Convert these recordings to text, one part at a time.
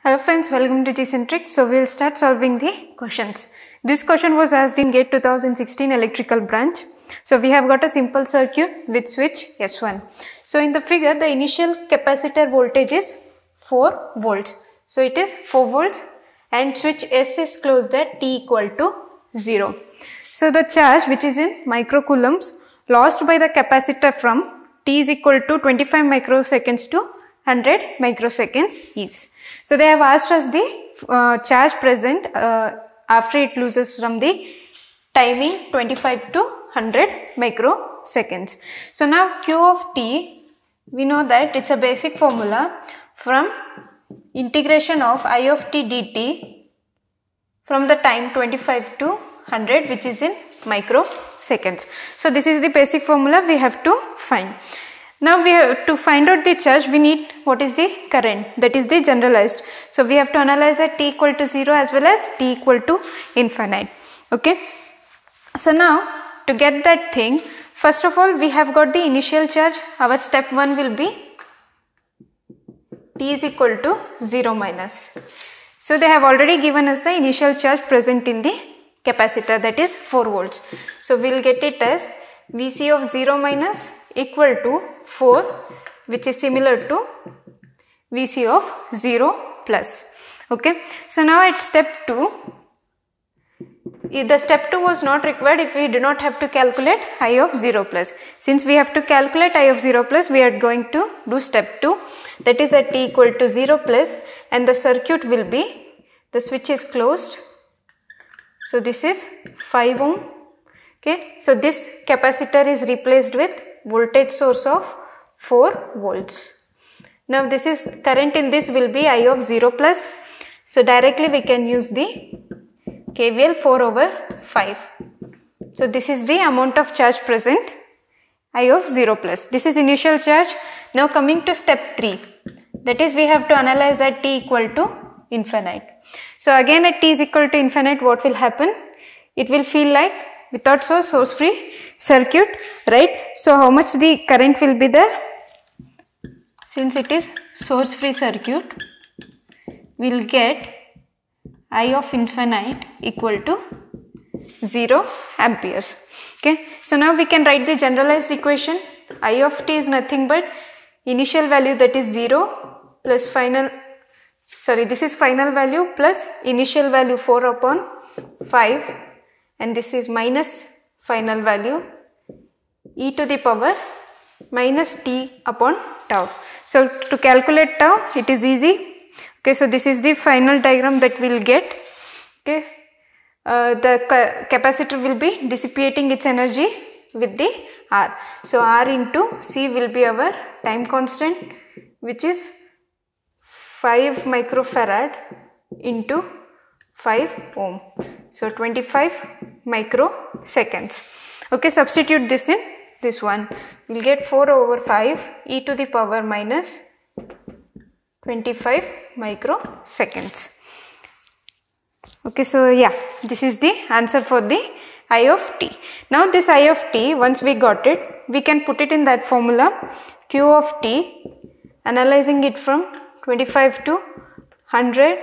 Hello friends, welcome to Gcentric. So we will start solving the questions. This question was asked in GATE 2016 electrical branch. So we have got a simple circuit with switch S1. So in the figure, the initial capacitor voltage is 4 volts. So it is 4 volts and switch S is closed at t equal to 0. So the charge which is in microcoulombs lost by the capacitor from t is equal to 25 microseconds to 100 microseconds is. So they have asked us the charge present after it loses from the timing 25 to 100 microseconds. So now Q of t, we know that it's a basic formula from integration of I of t dt from the time 25 to 100, which is in microseconds. So this is the basic formula we have to find. Now we have to find out the charge, we need what is the current, that is the generalized. So we have to analyze at t equal to 0 as well as t equal to infinite. Okay. So now to get that thing, first of all we have got the initial charge. Our step 1 will be t is equal to 0 minus. So they have already given us the initial charge present in the capacitor, that is 4 volts. So we will get it as Vc of 0 minus equal to 4, which is similar to Vc of 0 plus. Okay. So now at step 2, the step 2 was not required if we do not have to calculate I of 0 plus. Since we have to calculate I of 0 plus, we are going to do step 2, that is at t equal to 0 plus, and the circuit will be, the switch is closed. So this is 5 ohm. Okay. So this capacitor is replaced with voltage source of 4 volts. Now this is current in this will be I of 0 plus. So directly we can use the KVL 4 over 5. So this is the amount of charge present, I of 0 plus. This is initial charge. Now coming to step 3, that is we have to analyze at t equal to infinite. So again at t is equal to infinite, what will happen? It will feel like without source free circuit, right? So how much the current will be there? Since it is source free circuit, we will get I of infinite equal to 0 amperes. Okay. So now we can write the generalized equation. I of t is nothing but initial value, that is 0 plus final, this is final value plus initial value 4 upon 5, and this is minus final value e to the power minus t upon tau. So to calculate tau, it is easy. Okay, so this is the final diagram that we will get. Okay, the capacitor will be dissipating its energy with the R. So R into C will be our time constant, which is 5 microfarad into 5 ohm. So 25 microseconds. Okay, substitute this in this one. We will get 4 over 5 e to the power minus 25 microseconds. Okay, so yeah, this is the answer for the I of t. Now this I of t, once we got it, we can put it in that formula Q of t, analyzing it from 25 to 100.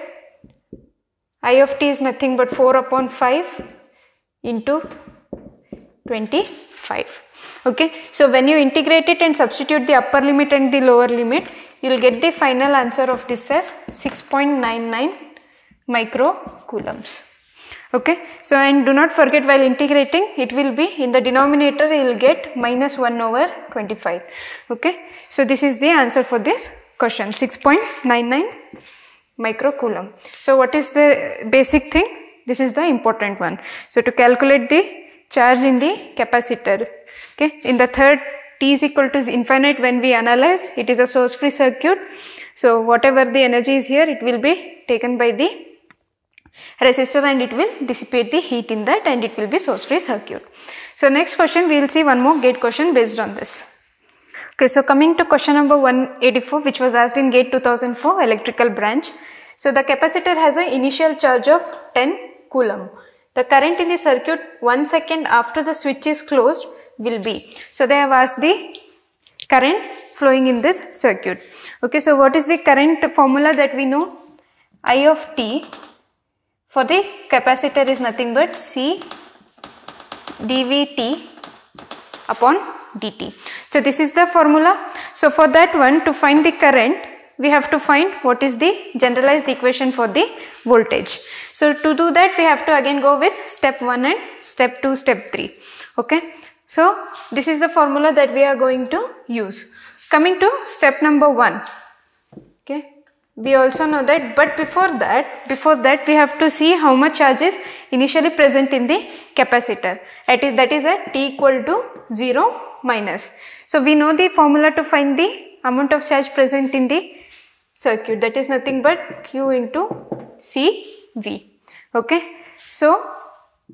I of t is nothing but 4 upon 5 into 25. Okay, so when you integrate it and substitute the upper limit and the lower limit, you will get the final answer of this as 6.99 microcoulombs. Okay, so and do not forget, while integrating, it will be in the denominator, you will get minus 1 over 25. Okay, so this is the answer for this question, 6.99 microcoulomb. So what is the basic thing? This is the important one. So to calculate the charge in the capacitor, okay, in the third, t is equal to infinite, when we analyze, it is a source free circuit. So whatever the energy is here, it will be taken by the resistor and it will dissipate the heat in that, and it will be source free circuit. So next question, we will see one more gate question based on this. Okay, so coming to question number 184, which was asked in GATE 2004 electrical branch. So the capacitor has an initial charge of 10 coulomb. The current in the circuit 1 second after the switch is closed will be. So they have asked the current flowing in this circuit. Okay, so what is the current formula that we know? I of t for the capacitor is nothing but C dVt upon dt. So this is the formula. So for that one, to find the current, we have to find what is the generalized equation for the voltage. So to do that, we have to again go with step 1 and step 2, step 3. Okay. So this is the formula that we are going to use. Coming to step number 1. Okay. We also know that, but before that we have to see how much charge is initially present in the capacitor. That is at t equal to 0 minus. So we know the formula to find the amount of charge present in the circuit, that is nothing but Q into CV. Okay. So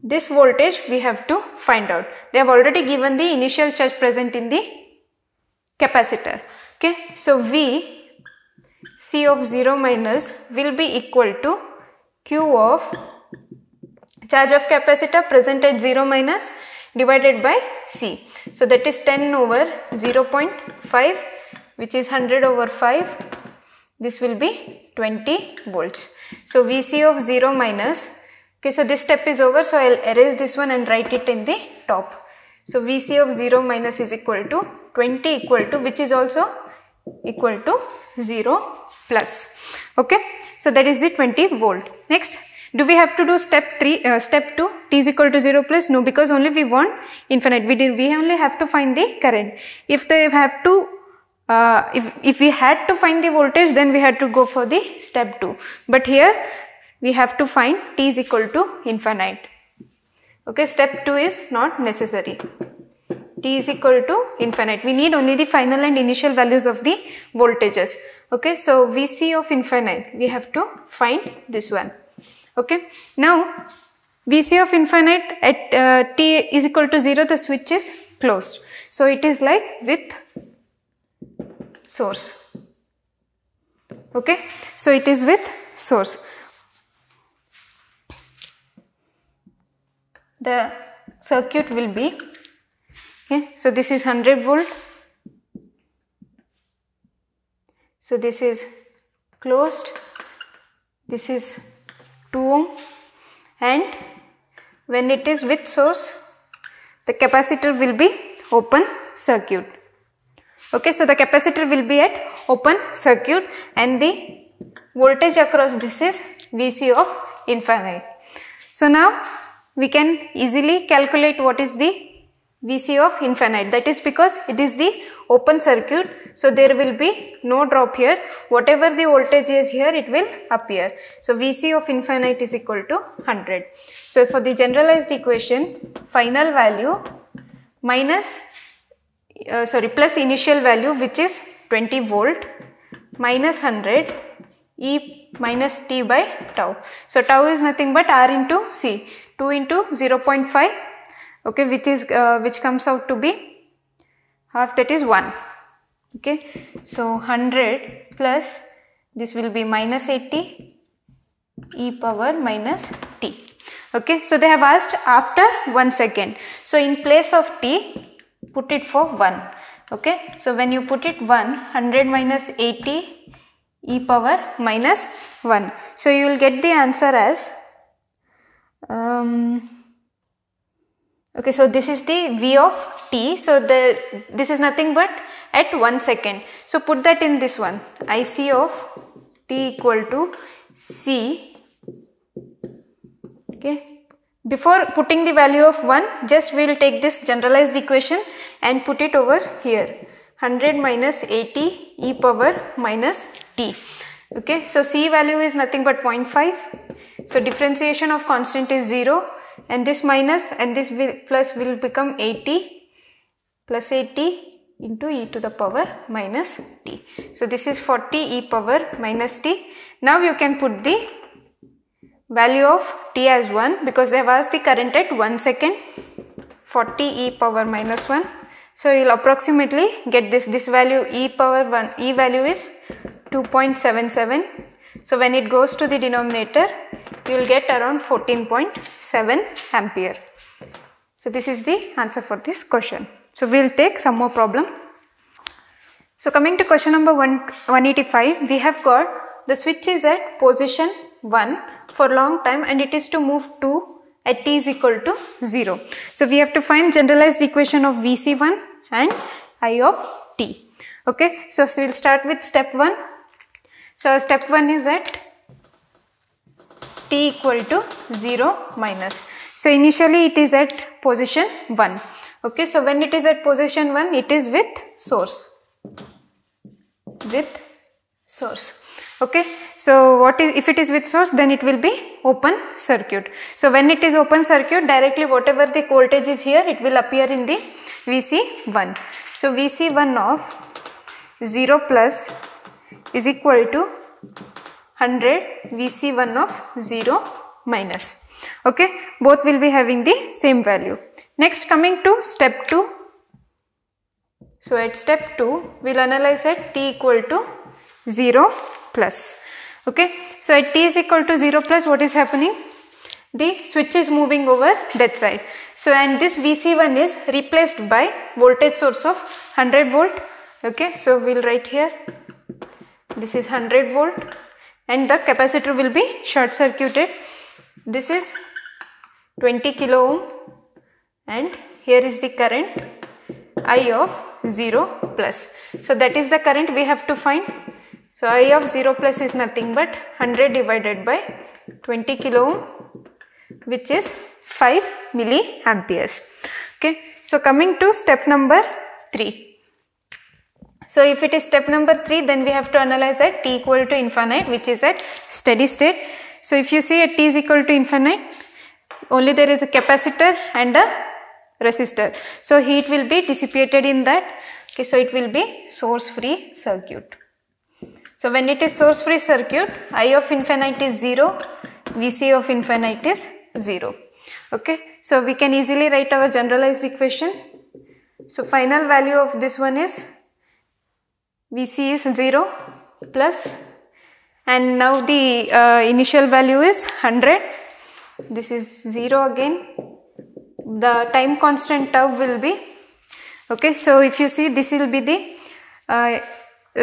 this voltage we have to find out. They have already given the initial charge present in the capacitor. Okay. So V C of 0 minus will be equal to Q of charge of capacitor present at 0 minus divided by C. So that is 10 over 0.5, which is 100 over 5. This will be 20 volts. So Vc of 0 minus, okay, so this step is over, so I will erase this one and write it in the top. So Vc of 0 minus is equal to 20 equal to, which is also equal to 0 plus. Okay, so that is the 20 volt. Next, do we have to do step 2, t is equal to 0 plus? No, because only we want infinite. We only have to find the current. If they have to if we had to find the voltage, then we had to go for the step 2. But here we have to find t is equal to infinite. Okay, step 2 is not necessary. T is equal to infinite. We need only the final and initial values of the voltages. Okay, so Vc of infinite, we have to find this one. Okay, now Vc of infinite at t is equal to 0, the switch is closed. So it is like with source. Okay, so it is with source. The circuit will be, okay, so this is 100 volt. So this is closed. This is 2 ohm, and when it is with source, the capacitor will be open circuit. Okay, so the capacitor will be at open circuit and the voltage across this is Vc of infinite. So now we can easily calculate what is the Vc of infinite. That is because it is the open circuit, so there will be no drop here. Whatever the voltage is here, it will appear. So Vc of infinite is equal to 100. So for the generalized equation, final value minus plus initial value, which is 20 volt, minus 100 e minus t by tau. So tau is nothing but r into c, 2 into 0.5, okay, which comes out to be half, that is 1. Okay, so 100 plus this will be minus 80 e power minus t. Okay, so they have asked after 1 second. So in place of t, put it for 1. Okay, so when you put it 100 minus 80 e power minus 1. So you will get the answer as okay, so this is the V of t. So this is nothing but at 1 second. So put that in this one. IC of t equal to C. Okay. Before putting the value of 1, just we will take this generalized equation and put it over here. 100 minus 80 e power minus t. Okay, so C value is nothing but 0.5. So differentiation of constant is 0, and this minus and this plus will become 80 plus 80 into e to the power minus t. So this is 40 e power minus t. Now you can put the value of t as 1 because they have asked the current at 1 second, 40 e power minus 1. So you will approximately get this value e power 1, e value is 2.77. So when it goes to the denominator, you will get around 14.7 ampere. So this is the answer for this question. So we will take some more problem. So coming to question number 185, we have got the switch is at position 1 for long time and it is to move to at t is equal to 0. So we have to find generalized equation of Vc1 and I of t. Okay, so we'll start with step 1. So step 1 is at t equal to 0 minus. So initially it is at position 1. Okay, so when it is at position 1, it is with source. Okay, so what is, if it is with source, then it will be open circuit. So when it is open circuit, directly whatever the voltage is here, it will appear in the Vc1. So Vc1 of 0 plus is equal to 100 Vc1 of 0 minus. Okay, both will be having the same value. Next, coming to step 2. So at step 2, we will analyze at t equal to 0 plus. Okay, so at t is equal to 0 plus, what is happening? The switch is moving over that side. So and this Vc1 is replaced by voltage source of 100 volt. Okay, so we will write here, this is 100 volt and the capacitor will be short circuited. This is 20 kilo ohm and here is the current I of 0 plus. So that is the current we have to find. So I of 0 plus is nothing but 100 divided by 20 kilo ohm, which is 5 milliamperes. Okay, so coming to step number 3. So if it is step number 3, then we have to analyze at t equal to infinite, which is at steady state. So if you see at t is equal to infinite, only there is a capacitor and a resistor. So heat will be dissipated in that. Okay, so it will be source free circuit. So when it is source free circuit, I of infinite is 0, Vc of infinite is 0. Okay, so we can easily write our generalized equation. So final value of this one is Vc is 0 plus, and now the initial value is 100. This is 0 again. The time constant tau will be, okay, so if you see, this will be the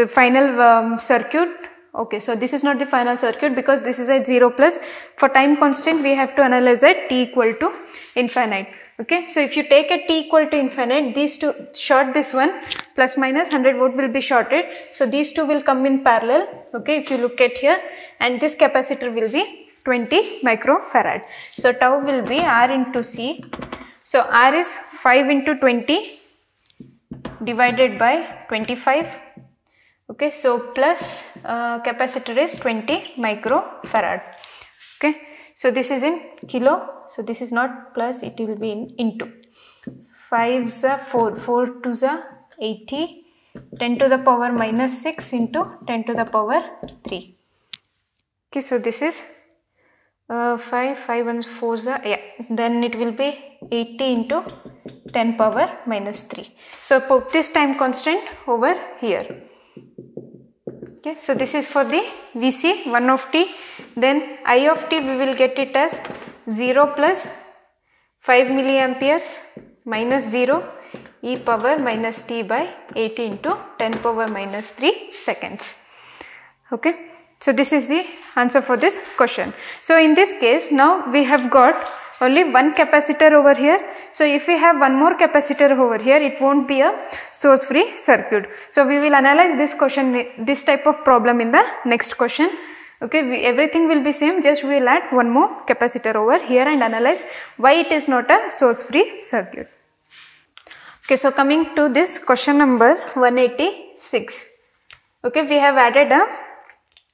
final circuit. Okay, so this is not the final circuit because this is at 0 plus. For time constant, we have to analyze at t equal to infinite. Okay, so if you take a t equal to infinite, these two short, this one plus minus 100 volt will be shorted. So these two will come in parallel. Okay, if you look at here, and this capacitor will be 20 microfarad. So tau will be R into C. So R is 5 into 20 divided by 25. Okay, so plus capacitor is 20 microfarad. Okay, so this is in kilo. So this is not plus, it will be in into. 5 is 4, 4 to is 80, 10 to the power minus 6 into 10 to the power 3. Okay, so this is 5, 5 and 4 is yeah, then it will be 80 into 10 power minus 3. So put this time constant over here. Okay, so this is for the Vc 1 of t. Then I of t, we will get it as 0 plus 5 milliamperes minus 0 e power minus t by 80 into 10 power minus 3 seconds. Okay, so this is the answer for this question. So in this case, now we have got only one capacitor over here. So if we have one more capacitor over here, it won't be a source free circuit. So we will analyze this question, this type of problem in the next question. Okay, everything will be same, just we will add one more capacitor over here and analyze why it is not a source free circuit. Okay, so coming to this question number 186. Okay, we have added a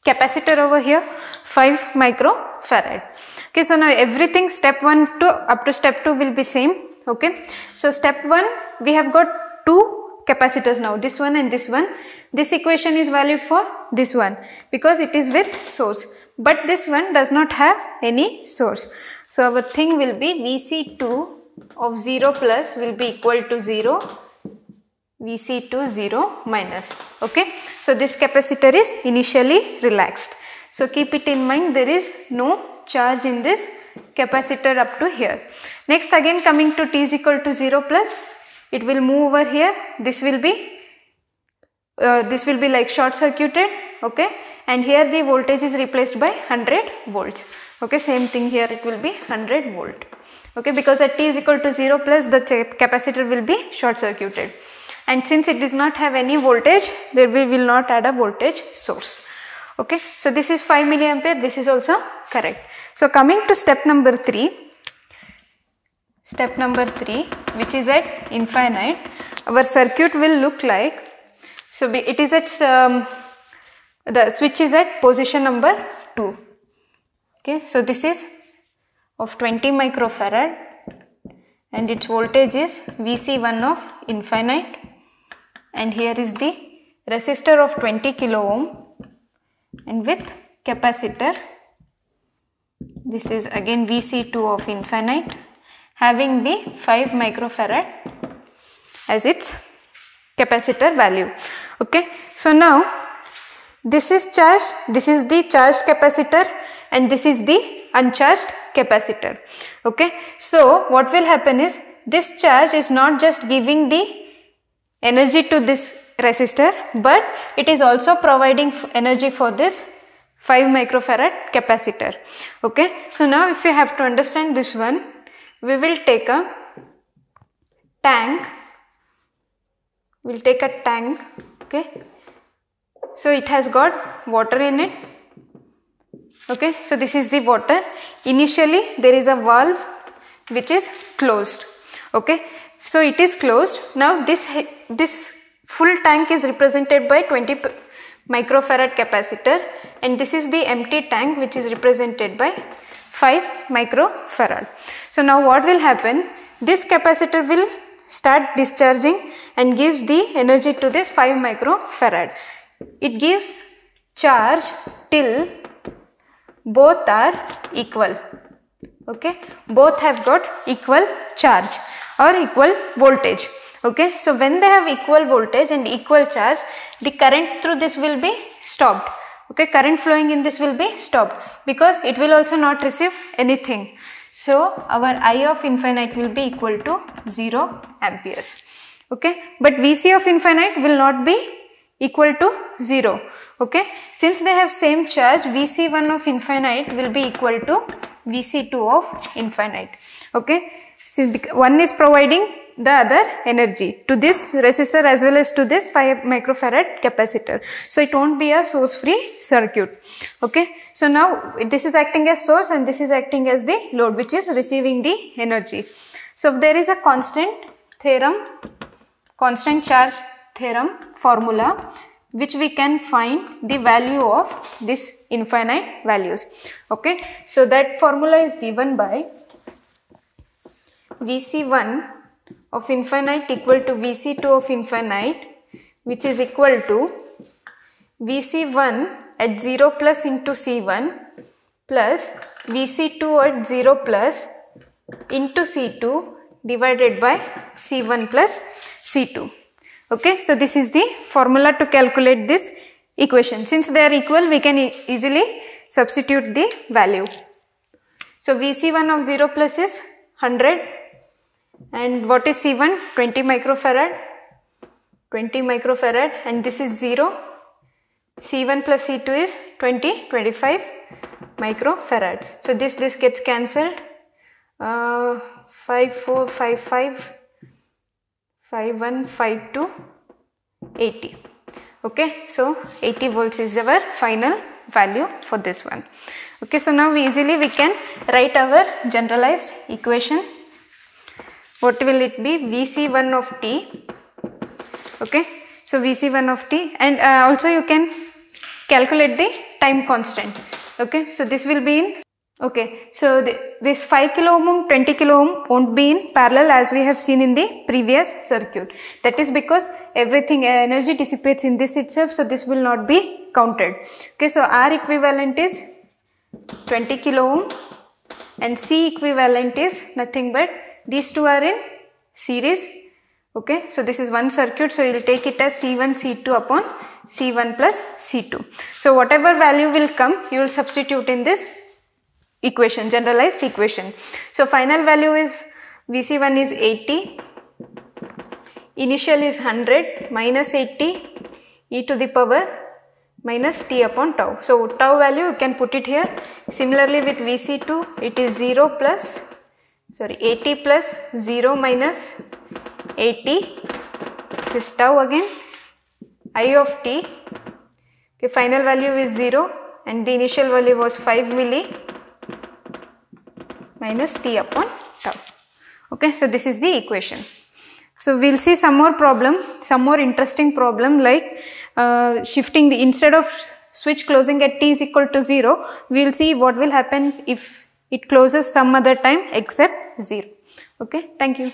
capacitor over here, 5 microfarad. Okay, so now everything step 1 to up to step 2 will be same. Okay, so step 1, we have got two capacitors now, this one and this one. This equation is valid for this one because it is with source, but this one does not have any source. So our thing will be Vc2 of 0 plus will be equal to 0, Vc2 0 minus. Okay, so this capacitor is initially relaxed. So keep it in mind, there is no charge in this capacitor up to here. Next, again coming to t is equal to 0 plus, it will move over here. This will be like short circuited. Okay, and here the voltage is replaced by 100 volts. Okay, same thing here, it will be 100 volt. Okay, because at t is equal to 0 plus the capacitor will be short circuited, and since it does not have any voltage, there we will not add a voltage source. Okay, so this is 5 milliampere, this is also correct. So coming to step number 3, which is at infinite, our circuit will look like, so it is at the switch is at position number 2. Okay, so this is of 20 microfarad and its voltage is Vc1 of infinite, and here is the resistor of 20 kilo ohm, and with capacitor, this is again Vc2 of infinite, having the 5 microfarad as its capacitor value. Okay, so now this is charged, this is the charged capacitor, and this is the uncharged capacitor. Okay, so what will happen is, this charge is not just giving the energy to this resistor, but it is also providing energy for this 5 microfarad capacitor. Okay, so now if you have to understand this one, we will take a tank, okay, so it has got water in it. Okay, so this is the water. Initially there is a valve which is closed. Okay, so it is closed. Now this full tank is represented by 20 microfarad capacitor, and this is the empty tank which is represented by 5 microfarad. So now what will happen, this capacitor will start discharging and gives the energy to this 5 microfarad. It gives charge till both are equal. Okay, both have got equal charge or equal voltage. Okay, so when they have equal voltage and equal charge, the current through this will be stopped. Okay, current flowing in this will be stopped because it will also not receive anything. So our I of infinite will be equal to 0 amperes. Okay, but Vc of infinite will not be equal to 0. Okay, since they have same charge, Vc1 of infinite will be equal to Vc2 of infinite. Okay, so one is providing the other energy to this resistor as well as to this 5 microfarad capacitor. So it won't be a source free circuit. Okay, so now this is acting as source and this is acting as the load which is receiving the energy. So if there is a constant charge theorem formula which we can find the value of this infinite values. Okay, so that formula is given by Vc1 of infinite equal to Vc2 of infinite, which is equal to Vc1 at 0 plus into C1 plus Vc2 at 0 plus into C2 divided by C1 plus C2. Okay, so this is the formula to calculate this equation. Since they are equal, we can easily substitute the value. So Vc1 of 0 plus is 100, and what is C1? 20 microfarad, and this is 0. C1 plus C2 is 25 microfarad. So this gets cancelled. 5, 4, 5, 5. 5, 1, 5, 2, 80. Okay, so 80 volts is our final value for this one. Okay, so now we can write our generalized equation. What will it be? Vc1 of t. Okay, so Vc1 of t, and also you can calculate the time constant. Okay, so this will be in, okay, so this 5 kilo ohm, 20 kilo ohm won't be in parallel as we have seen in the previous circuit. That is because everything energy dissipates in this itself, so this will not be counted. Okay, so R equivalent is 20 kilo ohm and C equivalent is nothing but these two are in series. Okay, so this is one circuit, so you will take it as C1 C2 upon C1 plus C2. So whatever value will come, you will substitute in this equation, generalized equation. So final value is Vc1 is 80, initial is 100 minus 80 e to the power minus t upon tau. So tau value you can put it here. Similarly with Vc2 it is 0 plus at plus 0 minus at. This is tau again. I of t, okay, final value is 0 and the initial value was 5 milli minus t upon tau. Okay, so this is the equation. So we will see some more problem, some more interesting problem like shifting the, instead of switch closing at t is equal to 0, we will see what will happen if it closes some other time except 0. Okay, thank you.